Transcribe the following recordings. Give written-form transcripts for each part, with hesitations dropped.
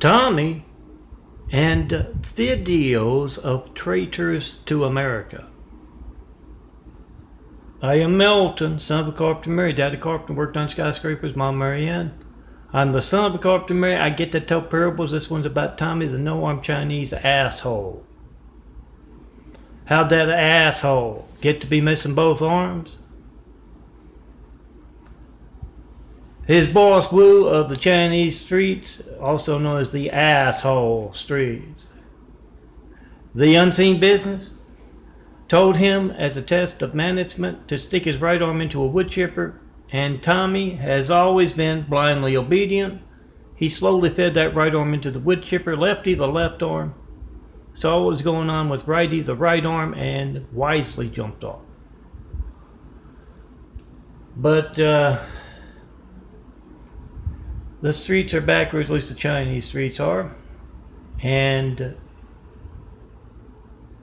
Tommy and videos of traitors to America. I am Melton, son of a carpenter Mary. Daddy carpenter worked on skyscrapers, Mom Marianne. I'm the son of a carpenter Mary. I get to tell parables. This one's about Tommy, the no-armed Chinese asshole. How'd that asshole get to be missing both arms? His boss Wu of the Chinese streets, also known as the asshole streets. The unseen business told him as a test of management to stick his right arm into a wood chipper, and Tommy has always been blindly obedient. He slowly fed that right arm into the wood chipper, lefty the left arm, saw what was going on with righty the right arm, and wisely jumped off. But the streets are backwards, at least the Chinese streets are, and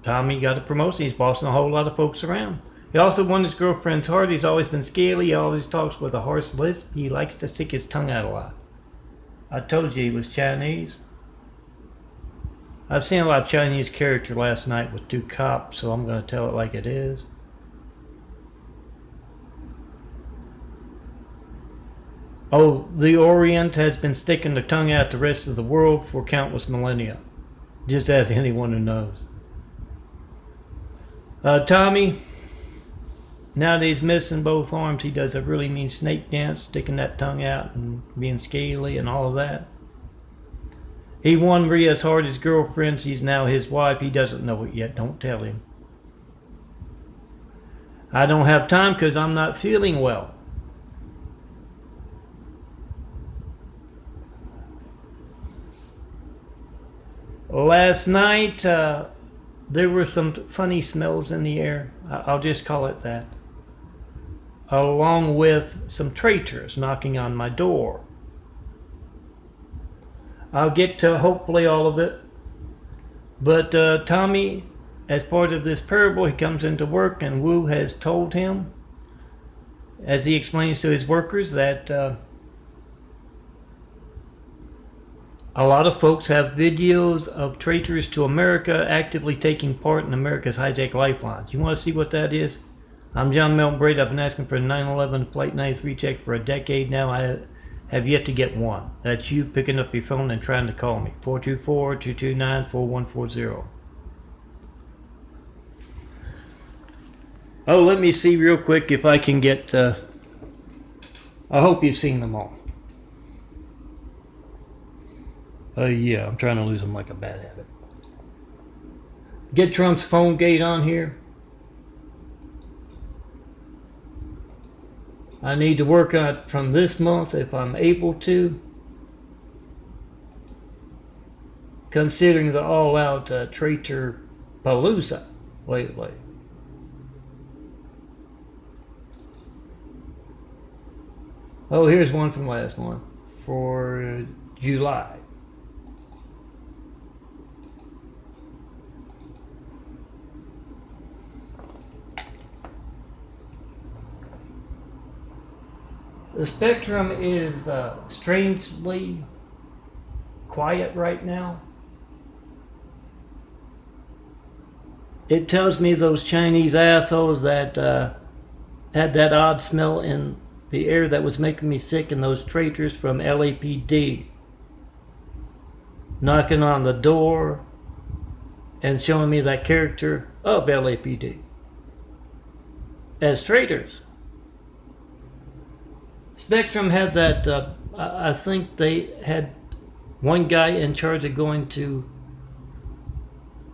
Tommy got a promotion. He's bossing a whole lot of folks around. He also won his girlfriend's heart. He's always been scaly. He always talks with a harsh lisp. He likes to stick his tongue out a lot. I told you he was Chinese. I've seen a lot of Chinese character last night with two cops, so I'm going to tell it like it is. Oh, the Orient has been sticking their tongue out the rest of the world for countless millennia. Just ask anyone who knows. Tommy, now that he's missing both arms, he does a really mean snake dance, sticking that tongue out and being scaly and all of that. He won Maria's heart, his girlfriend. She's now his wife. He doesn't know it yet. Don't tell him. I don't have time because I'm not feeling well. Last night, there were some funny smells in the air. I'll just call it that. Along with some traitors knocking on my door. I'll get to hopefully all of it. But Tommy, as part of this parable, he comes into work and Wu has told him, as he explains to his workers, that a lot of folks have videos of traitors to America actively taking part in America's hijacked lifelines. You want to see what that is? I'm John Melton Brady. I've been asking for a 9/11 Flight 93 check for a decade now. I have yet to get one. That's you picking up your phone and trying to call me. 424-229-4140. Oh, let me see real quick if I can get... I hope you've seen them all. Yeah, I'm trying to lose them like a bad habit. Get Trump's phone gate on here. I need to work on it from this month if I'm able to. Considering the all-out traitor palooza lately. Oh, here's one from last month for July. The spectrum is strangely quiet right now. It tells me those Chinese assholes that had that odd smell in the air that was making me sick, and those traitors from LAPD knocking on the door and showing me that character of LAPD as traitors. Spectrum had that, I think they had one guy in charge of going to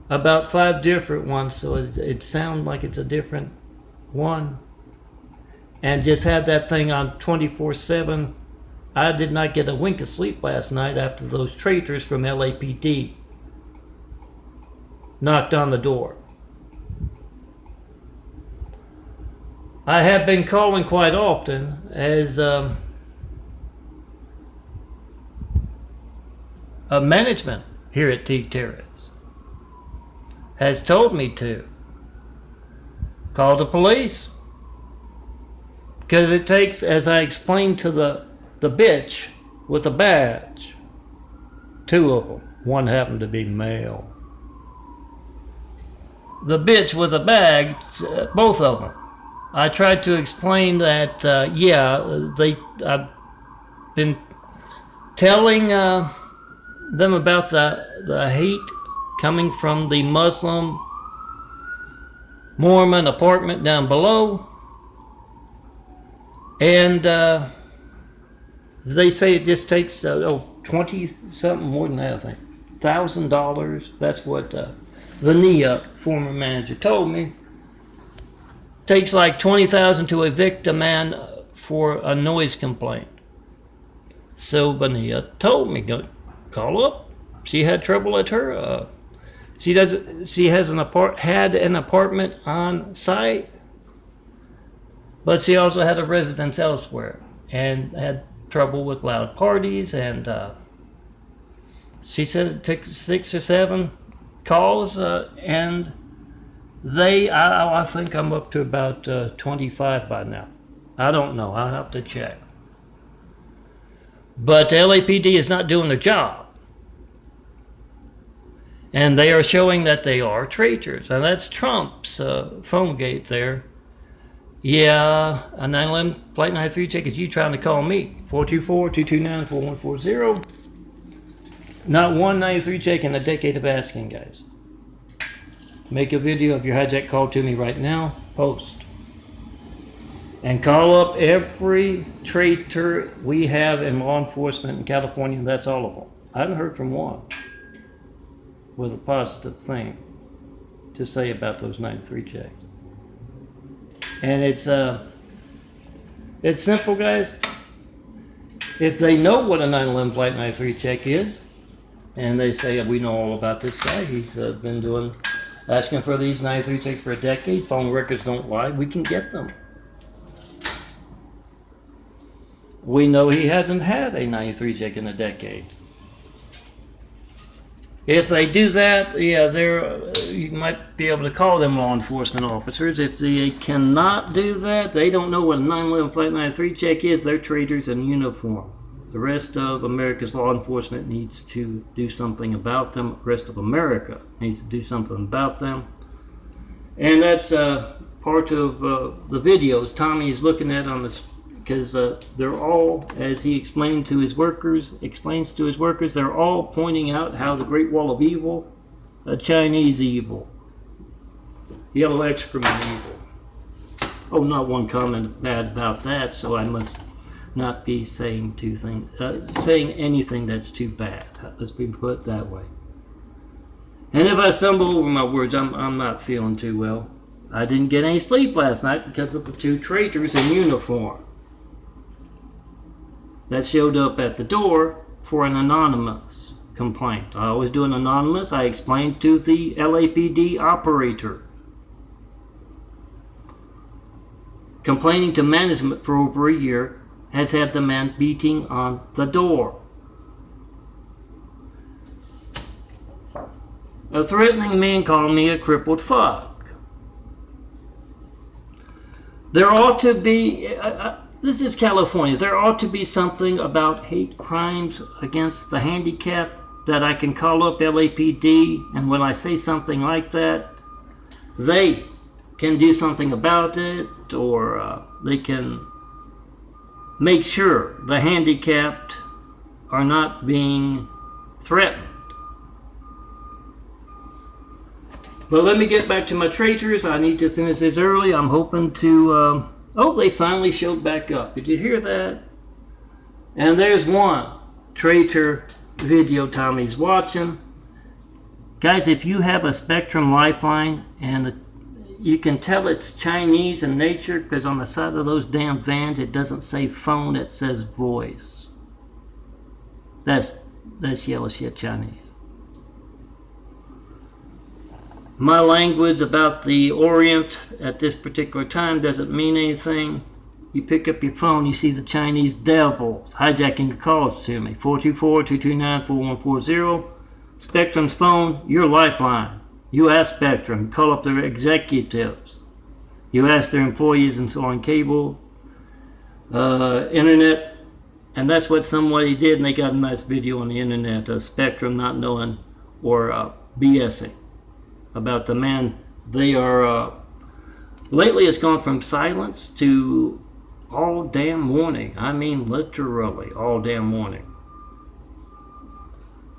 about 5 different ones, so it sounds like it's a different one. And just had that thing on 24/7. I did not get a wink of sleep last night after those traitors from LAPD knocked on the door. I have been calling quite often as a management here at Traitors has told me to call the police. Because it takes, as I explained to the bitch with a badge, 2 of them. One happened to be male. The bitch with a bag, both of them. I tried to explain that, I've been telling them about the hate coming from the Muslim Mormon apartment down below. And they say it just takes 20 something more than that, I think, $1,000. That's what the NIA former manager told me. Takes like $20,000 to evict a man for a noise complaint. So Bania told me, go call up. She had trouble at her. She has had an apartment on site, but she also had a residence elsewhere and had trouble with loud parties. And she said it took 6 or 7 calls, and I think I'm up to about 25 by now. I don't know. I'll have to check. But the LAPD is not doing their job. And they are showing that they are traitors. And that's Trump's phone gate there. Yeah, a 911 Flight 93 check is you trying to call me. 424-229-4140. Not one 93 check in a decade of asking, guys. Make a video of your hijack call to me right now. Post. And call up every traitor we have in law enforcement in California. That's all of them. I haven't heard from one with a positive thing to say about those 93 checks. And it's simple, guys. If they know what a 911 Flight 93 check is, and they say, we know all about this guy, he's been asking for these 93 checks for a decade, phone records don't lie, we can get them. We know he hasn't had a 93 check in a decade. If they do that, you might be able to call them law enforcement officers. If they cannot do that, they don't know what a 911 Flight 93 check is, they're traitors in uniform. The rest of America's law enforcement needs to do something about them. The rest of America needs to do something about them. And that's part of the videos Tommy is looking at on this, because they're all, as he explains to his workers, they're all pointing out how the Great Wall of Evil, a Chinese evil, yellow excrement evil. Oh, not one comment bad about that, so I must not be saying anything that's too bad. Let's be put that way. And if I stumble over my words, I'm not feeling too well. I didn't get any sleep last night because of the 2 traitors in uniform that showed up at the door for an anonymous complaint. I always do an anonymous. I explained to the LAPD operator. Complaining to management for over a year has had the man beating on the door. A threatening man called me a crippled fuck. There ought to be... this is California. There ought to be something about hate crimes against the handicapped that I can call up LAPD, and when I say something like that, they can do something about it, or they can make sure the handicapped are not being threatened. But let me get back to my traitors. I need to finish this early. I'm hoping to... oh, they finally showed back up. Did you hear that? And there's one traitor video Tommy's watching. Guys, if you have a Spectrum Lifeline, and you can tell it's Chinese in nature because on the side of those damn vans it doesn't say phone, it says voice. That's yellow shit Chinese. My language about the Orient at this particular time doesn't mean anything. You pick up your phone, you see the Chinese devils hijacking your calls to me. 424-229-4140. Spectrum's phone, your lifeline. You ask Spectrum, you call up their executives. You ask their employees and so on, cable, internet And that's what somebody did, and they got a nice video on the internet of Spectrum not knowing or BSing about the man. They are, lately it's gone from silence to all damn warning. I mean literally all damn warning.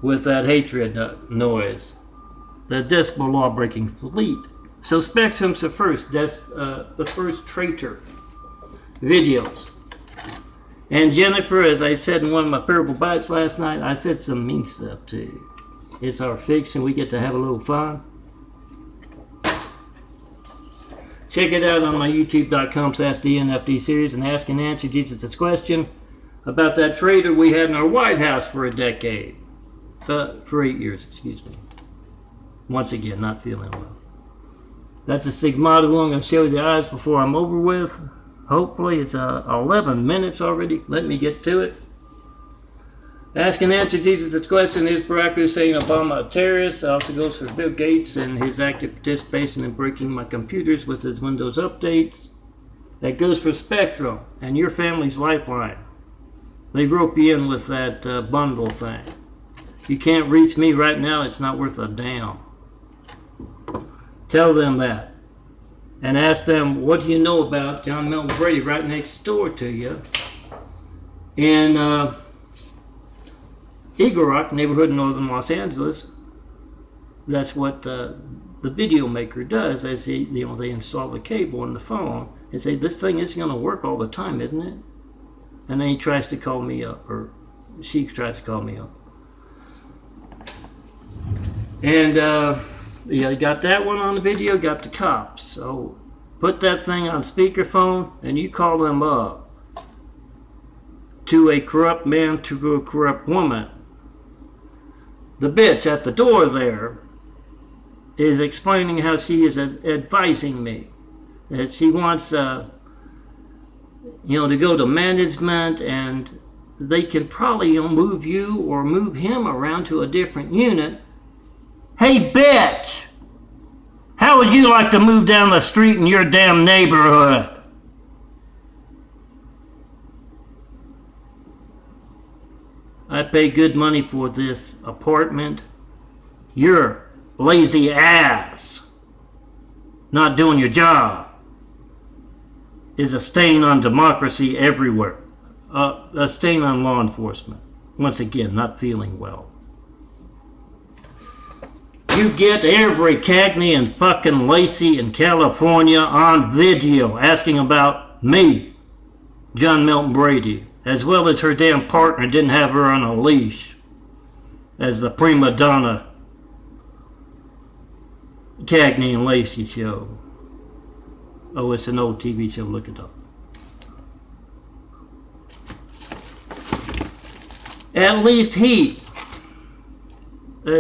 With that hatred noise. The decibel law breaking fleet. So Spectrum's the first, the first traitor videos. And Jennifer, as I said in one of my Parable Bites last night, I said some mean stuff too. It's our fiction, we get to have a little fun. Check it out on my youtube.com/DNFD series and ask and answer Jesus' question about that traitor we had in our White House for a decade. For 8 years, excuse me. Once again, not feeling well. That's a stigmata one. I'm going to show you the eyes before I'm over with. Hopefully it's 11 minutes already. Let me get to it. Ask and answer Jesus' question. Is Barack Hussein Obama a terrorist? It also goes for Bill Gates and his active participation in breaking my computers with his Windows updates. That goes for Spectrum and your family's lifeline. They rope you in with that bundle thing. You can't reach me right now, it's not worth a damn. Tell them that. And ask them, what do you know about John Milton Brady right next door to you in Eagle Rock neighborhood in northern Los Angeles? That's what the video maker does. As they install the cable in the phone and say, this thing isn't going to work all the time, isn't it? And then he tries to call me up, or she tries to call me up. And you got that one on the video, got the cops. So put that thing on speakerphone and you call them up. To a corrupt man, to a corrupt woman. The bitch at the door there is explaining how she is advising me. That she wants to go to management and they can probably move you or move him around to a different unit. Hey, bitch! How would you like to move down the street in your damn neighborhood? I pay good money for this apartment. You're lazy ass. Not doing your job is a stain on democracy everywhere. A stain on law enforcement. Once again, not feeling well. You get every Cagney and fucking Lacey in California on video asking about me, John Milton Brady, as well as her damn partner didn't have her on a leash as the prima donna Cagney and Lacey show. Oh, it's an old TV show, look it up. At least he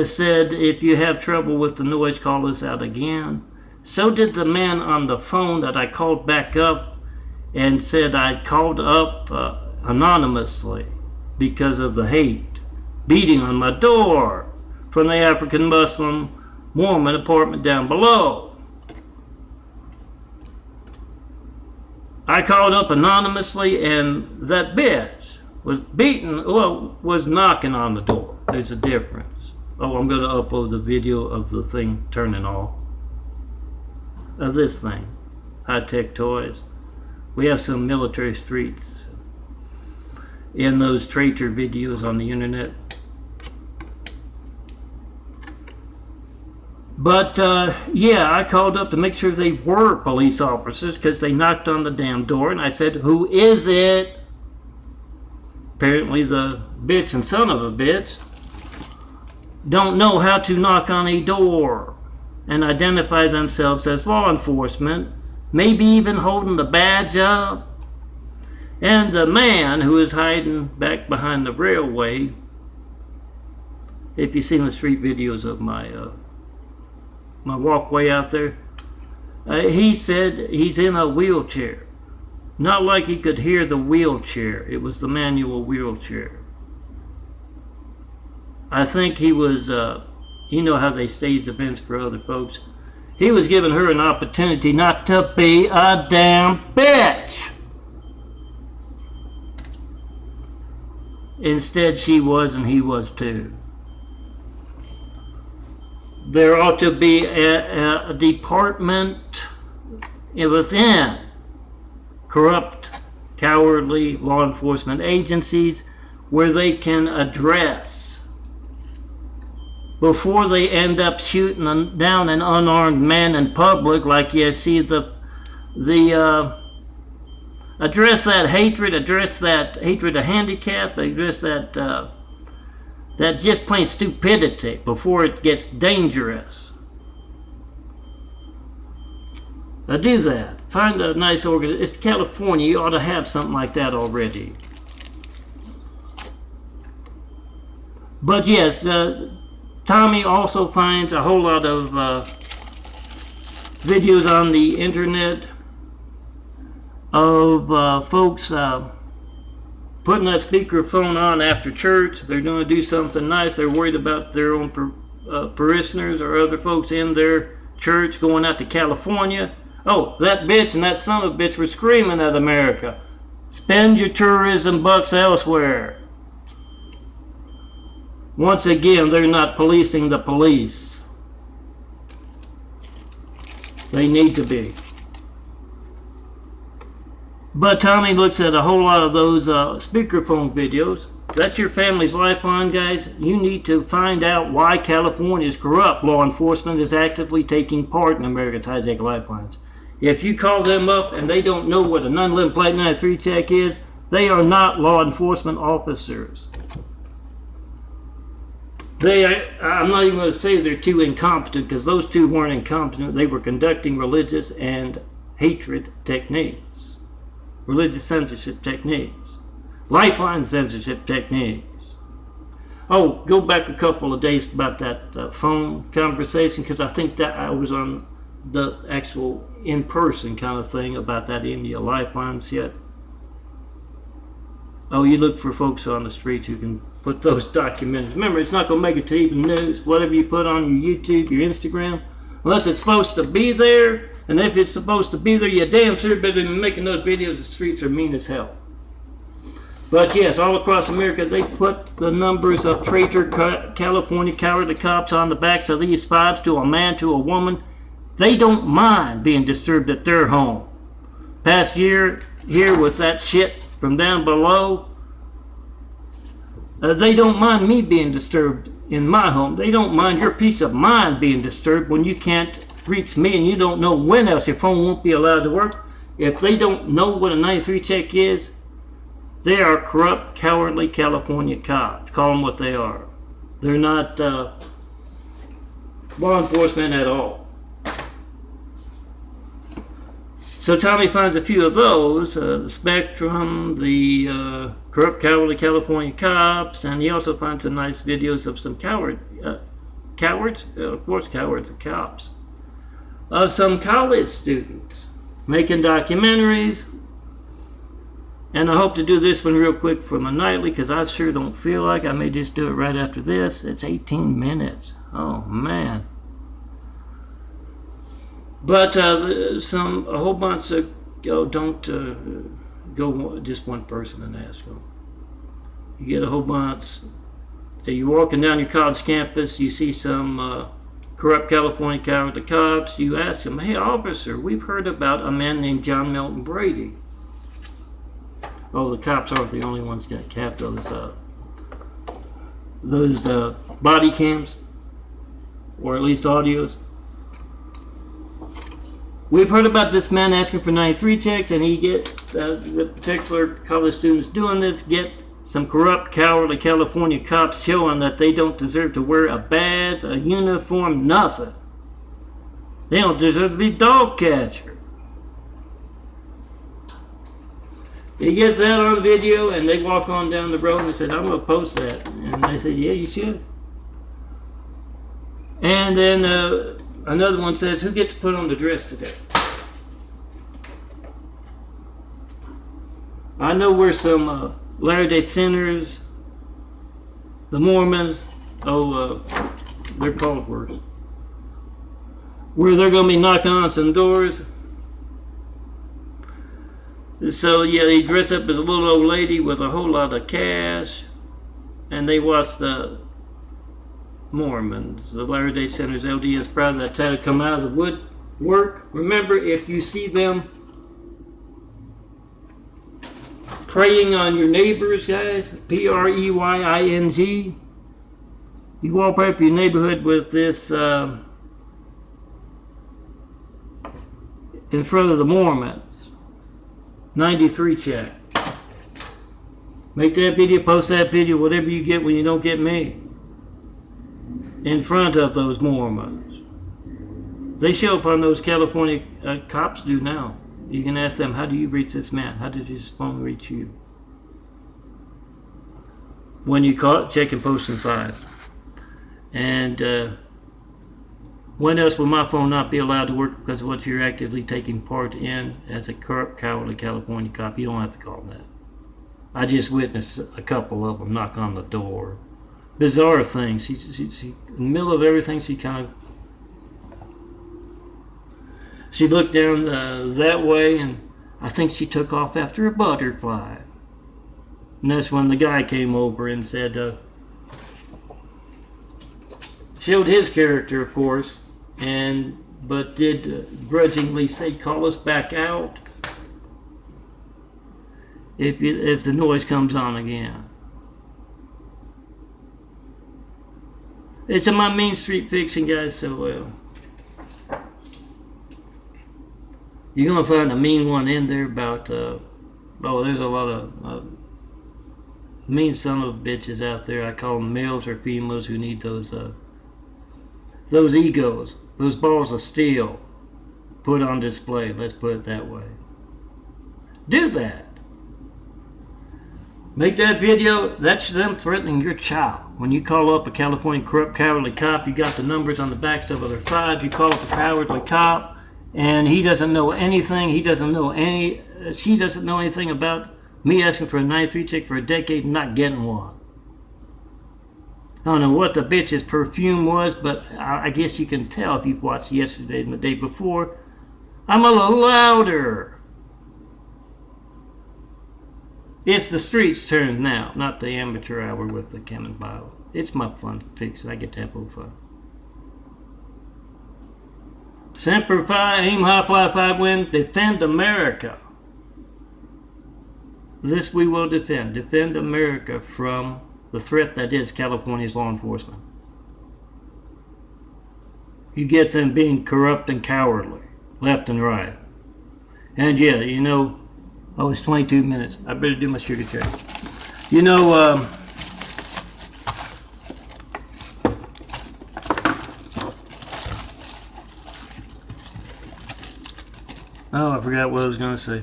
said, if you have trouble with the noise, call us out again. So did the man on the phone that I called back up and said I called up anonymously because of the hate. Beating on my door from the African Muslim Mormon apartment down below. I called up anonymously and that bitch was knocking on the door. There's a difference. Oh, I'm going to upload the video of the thing turning off. Of this thing. High-tech toys. We have some military streets in those traitor videos on the internet. But, yeah, I called up to make sure they were police officers because they knocked on the damn door and I said, who is it? Apparently the bitch and son of a bitch don't know how to knock on a door and identify themselves as law enforcement, maybe even holding the badge up. And the man who is hiding back behind the railway, if you've seen the street videos of my my walkway out there, he said he's in a wheelchair. Not like he could hear the wheelchair. It was the manual wheelchair. I think he was, you know how they stage events for other folks. He was giving her an opportunity not to be a damn bitch. Instead, she was and he was too. There ought to be a department within corrupt, cowardly law enforcement agencies where they can address, before they end up shooting down an unarmed man in public, like you see address that hatred of handicap, address that just plain stupidity before it gets dangerous. Do that. Find a nice organization. It's California. You ought to have something like that already. But yes, Tommy also finds a whole lot of videos on the internet of folks putting that speakerphone on after church. They're going to do something nice. They're worried about their own parishioners or other folks in their church going out to California. Oh, that bitch and that son of a bitch were screaming at America. Spend your tourism bucks elsewhere. Once again, they're not policing the police. They need to be. But Tommy looks at a whole lot of those speakerphone videos. That's your family's lifeline, guys. You need to find out why California's corrupt law enforcement is actively taking part in America's hijack lifelines. If you call them up and they don't know what a non-limit Flight 93 check is, they are not law enforcement officers. I'm not even going to say they're too incompetent, because those two weren't incompetent. They were conducting religious and hatred techniques. Religious censorship techniques. Lifeline censorship techniques. Oh, go back a couple of days about that phone conversation, because I think that I was on the actual in-person kind of thing about that India lifelines yet. Oh, you look for folks on the street who can put those documents. Remember, it's not going to make it to even news. Whatever you put on your YouTube, your Instagram, unless it's supposed to be there. And if it's supposed to be there, you damn sure better than making those videos. The streets are mean as hell. But yes, all across America, they put the numbers of traitor California cowardly cops on the backs of these fibs, to a man, to a woman. They don't mind being disturbed at their home. Past year here with that shit from down below, they don't mind me being disturbed in my home. They don't mind your peace of mind being disturbed when you can't reach me and you don't know when else your phone won't be allowed to work. If they don't know what a 93 check is, they are corrupt, cowardly California cops. Call them what they are. They're not law enforcement at all. So Tommy finds a few of those, the Spectrum, the corrupt, cowardly California cops, and he also finds some nice videos of some cowards, of course cowards are cops, of some college students making documentaries. And I hope to do this one real quick for my nightly, because I sure don't feel like I may just do it right after this. It's 18 minutes. Oh man. But a whole bunch of, don't go just one person and ask them. You get a whole bunch. You're walking down your college campus, you see some corrupt California cowardly cops. You ask them, hey officer, we've heard about a man named John Milton Brady. Oh, the cops aren't the only ones that have those body cams, or at least audios. We've heard about this man asking for 93 checks, and he get the particular college students doing this get some corrupt, cowardly California cops showing that they don't deserve to wear a badge, a uniform, nothing. They don't deserve to be dog catcher. He gets that on video, and they walk on down the road, and they said, I'm going to post that. And they said, yeah, you should. And then another one says, who gets put on the dress today? I know where some Latter-day Sinners, the Mormons, they're called worse, where they're going to be knocking on some doors. So yeah, they dress up as a little old lady with a whole lot of cash, and they watched the Mormons, the Latter-day Saints, LDS brothers that try to come out of the woodwork. Remember, if you see them preying on your neighbors, guys, Preying, you walk up your neighborhood with this in front of the Mormons, 93 check. Make that video, post that video, whatever you get when you don't get me, in front of those Mormons. They show up on those California cops do now. You can ask them, how do you reach this man? How did his phone reach you? When you caught, check and post in 5. And when else will my phone not be allowed to work because of what you're actively taking part in as a corrupt, cowardly California cop? You don't have to call that. I just witnessed a couple of them knock on the door. Bizarre things. She in the middle of everything, she looked down that way, and I think she took off after a butterfly. And that's when the guy came over and said, showed his character, of course, but did grudgingly say, call us back out if the noise comes on again. It's in my Main Street Fiction, guys, so you're going to find a mean one in there about, there's a lot of mean son of bitches out there. I call them males or females who need those egos, those balls of steel put on display. Let's put it that way. Do that. Make that video. That's them threatening your child. When you call up a California corrupt, cowardly cop, you got the numbers on the backs of other files. You call up a cowardly cop, and he doesn't know anything. She doesn't know anything about me asking for a 93 check for a decade and not getting one. I don't know what the bitch's perfume was, but I guess you can tell if you've watched yesterday and the day before. I'm a little louder. It's the streets' turn now, not the amateur hour with the Cam and Bio. It's my fun fix. I get to have a little fun. Semper Fi, aim high, fly, five, win, defend America. This we will defend. Defend America from the threat that is California's law enforcement. You get them being corrupt and cowardly, left and right. And yeah, oh, it's 22 minutes. I better do my sugar check. Oh, I forgot what I was going to say.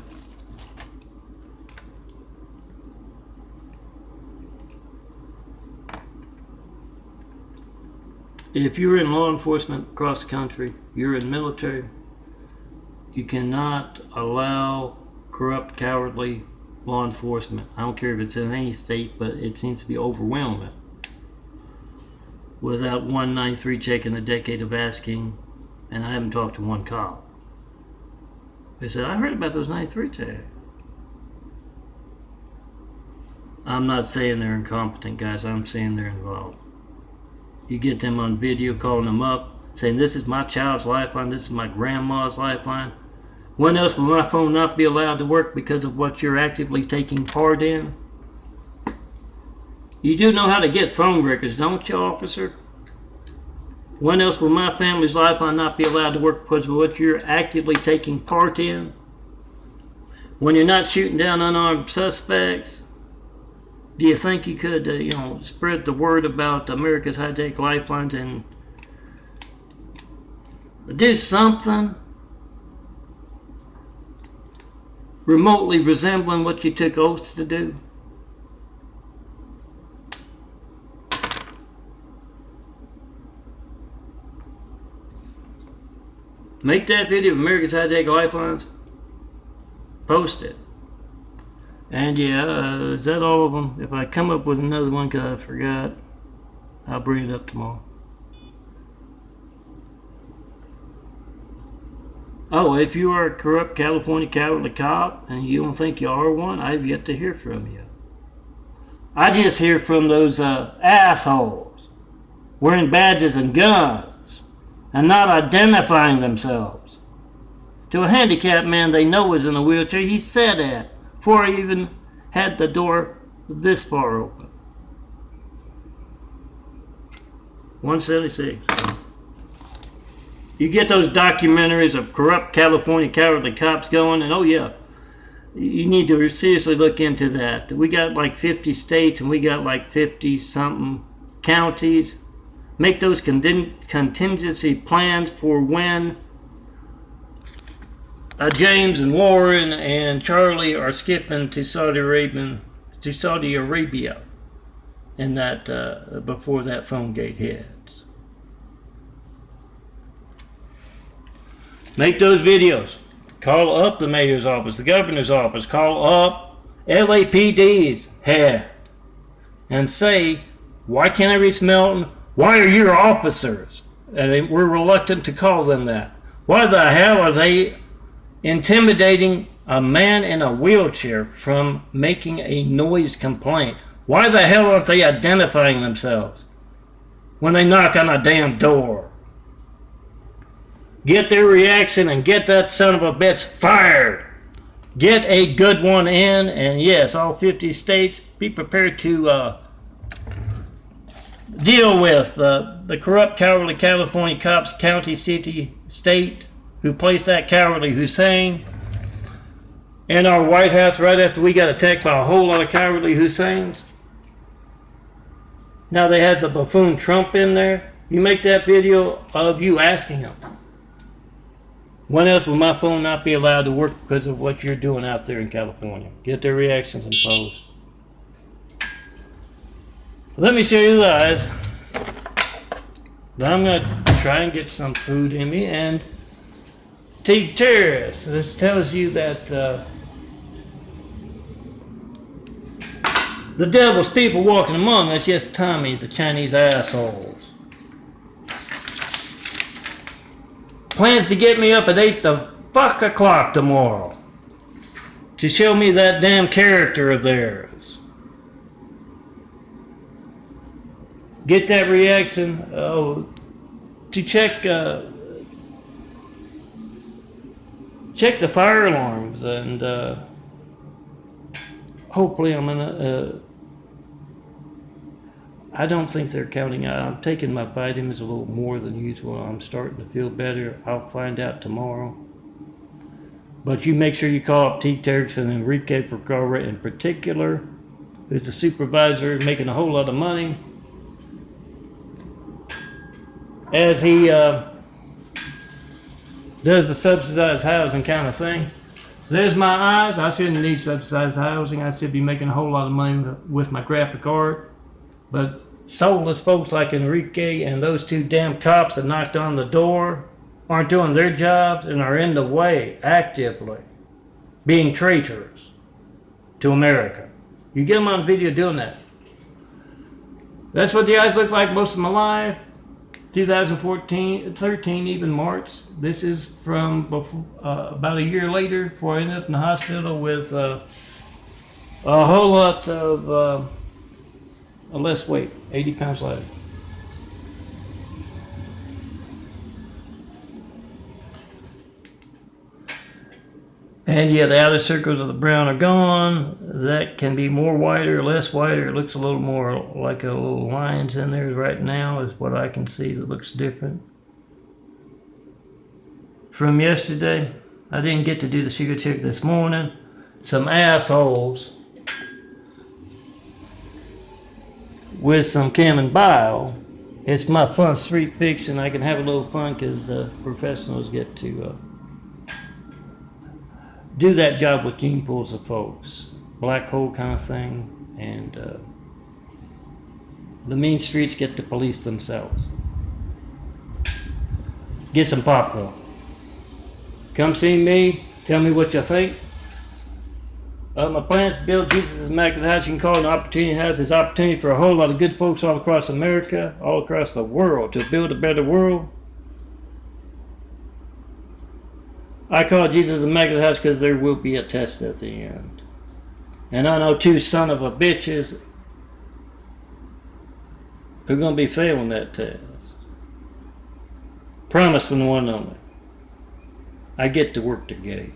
If you're in law enforcement across the country, you're in military, you cannot allow corrupt, cowardly law enforcement. I don't care if it's in any state, but it seems to be overwhelming. Without 193 check in a decade of asking, and I haven't talked to one cop. They said, I heard about those 93 checks. I'm not saying they're incompetent, guys. I'm saying they're involved. You get them on video, calling them up, saying, this is my child's lifeline, this is my grandma's lifeline. When else will my phone not be allowed to work because of what you're actively taking part in? You do know how to get phone records, don't you, officer? When else will my family's lifeline not be allowed to work because of what you're actively taking part in? When you're not shooting down unarmed suspects? Do you think you could, spread the word about America's high-tech lifelines and do something remotely resembling what you took oaths to do? Make that video of America's high-tech lifelines. Post it. And yeah, is that all of them? If I come up with another one because I forgot, I'll bring it up tomorrow. Oh, if you are a corrupt California cowardly cop and you don't think you are one, I've yet to hear from you. I just hear from those assholes wearing badges and guns and not identifying themselves. To a handicapped man they know is in a wheelchair, he said that before I even had the door this far open. 176. You get those documentaries of corrupt California cowardly cops going, and oh yeah, you need to seriously look into that. We got like 50 states and we got like 50 something counties. Make those contingency plans for when James and Warren and Charlie are skipping to Saudi Arabia, and that before that phone gate hits. Make those videos. Call up the mayor's office, the governor's office. Call up LAPD's head and say, why can't I reach Melton? Why are your officers? And we're reluctant to call them that. Why the hell are they intimidating a man in a wheelchair from making a noise complaint? Why the hell aren't they identifying themselves when they knock on a damn door? Get their reaction and get that son of a bitch fired. Get a good one in, and yes, all 50 states, be prepared to deal with the corrupt, cowardly California cops, county, city, state, who placed that cowardly Hussein in our White House right after we got attacked by a whole lot of cowardly Husseins. Now they had the buffoon Trump in there. You make that video of you asking him, when else will my phone not be allowed to work because of what you're doing out there in California? Get their reactions and post. Let me show you the eyes. Now I'm going to try and get some food in me. And Traitors, this tells you that the devil's people walking among us, yes, Tommy, the Chinese assholes. Plans to get me up at 8 o'clock tomorrow to show me that damn character of theirs. Get that reaction to check the fire alarms, and hopefully I'm gonna I don't think they're counting out. I'm taking my vitamins a little more than usual. I'm starting to feel better. I'll find out tomorrow. But you make sure you call up T. Turks and Enrique Vergara in particular, who's the supervisor making a whole lot of money, as he does the subsidized housing kind of thing. There's my eyes. I shouldn't need subsidized housing. I should be making a whole lot of money with my graphic art. But soulless folks like Enrique and those two damn cops that knocked on the door aren't doing their jobs and are in the way actively, being traitors to America. You get them on video doing that. That's what the eyes look like most of my life. 2013, even March. This is from before, about a year later, before I ended up in the hospital with a whole lot of less weight, 80 pounds lighter. And yeah, the outer circles of the brown are gone. That can be more whiter, less whiter. It looks a little more like a little lines in there right now is what I can see that looks different. From yesterday, I didn't get to do the sugar check this morning. Some assholes with some chem and bio. It's my fun street fiction. I can have a little fun because professionals get to do that job with genefuls of folks. Black hole kind of thing. And the mean streets get to police themselves. Get some popcorn. Come see me. Tell me what you think. My plans to build Jesus' Immaculate House. You can call it an opportunity house. It's opportunity for a whole lot of good folks all across America, all across the world, to build a better world. I call Jesus' Immaculate House because there will be a test at the end. And I know two son of a bitches who gonna be failing that test. Promise from the one and only. I get to work the gate.